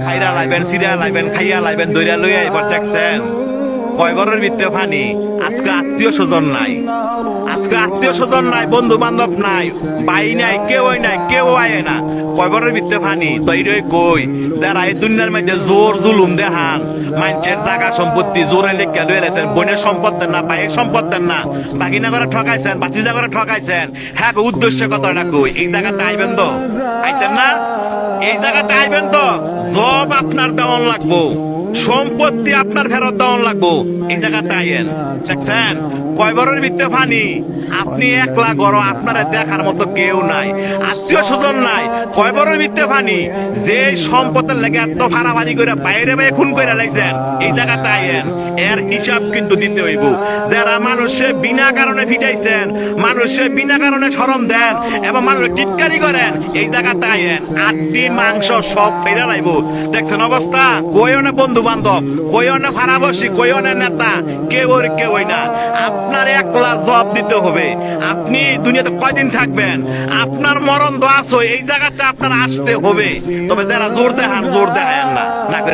খাইরা লাইবেন, সিরা লাইবেন, খাইয়া লাইবেন, দইরা লইয়া এবার দেখছেন কয় ঘরের ভিতরে পানি। আজকে আত্মীয় স্বজন নাই, আজকে আত্মীয় স্বজন নাই, বন্ধু বান্ধব নাই, ভাই নাই, কেউই নাই, কেউ আয় না। কয় ঘরের ভিতরে পানি। তৈরি কই যারা এই দুনিয়ার মধ্যে জোর জুলুম দেখান, মানুষের জায়গা সম্পত্তি জোরে লেখা লয়ে রেখেছেন, বোনের সম্পদ দেন না, ভাইয়ের সম্পদ দেন না, বাগিনা করে ঠকাইছেন, বাচিজা করে ঠকাইছেন। হ্যাঁ, উদ্দেশ্য কথাটা কই, এই জায়গাটা আইবেন তো? আইতেন না? এই জায়গাটা আইবেন তো? জব আপনার দেওয়ান লাগবো, সম্পত্তি আপনার ফেরত দেওয়ান লাগবো। এই জায়গাটা আইয়েন। দেখছেন কয় বড়ের ভিতরে পানি। আপনি একলা গড়, আপনারা দেখার মতো কেউ নাই, আত্মীয় স্বজন নাই। কয় বড়ের ভিতরে পানি। যে সম্পদের লেগে এত ফাড়াফাড়ি করে বাইরে বাইরে খুন করে লাগছেন, এই জায়গাটা আইয়েন। এর হিসাব কিন্তু দিতে হইব। যারা মানুষে বিনা কারণে ফিটাইছেন, মানুষে বিনা কারণে শরম দেন এবং মানুষ টিটকারি করেন, এই জায়গাটা আইয়েন। আটটি মাংস সব ফেরে লাইব। দেখছেন অবস্থা? কই অনেক বন্ধু বান্ধব, কই অনেক ভাড়াবসি, কই অনেক নেতা, কেউই না। আপনার একলা জবাব দিতে হবে। আপনি দুনিয়াতে কয়দিন থাকবেন, আপনার মরণ দোয়া আছে, এই জায়গাটা আপনার আসতে হবে। তবে যারা জোর দেখান, জোর দেখায় না।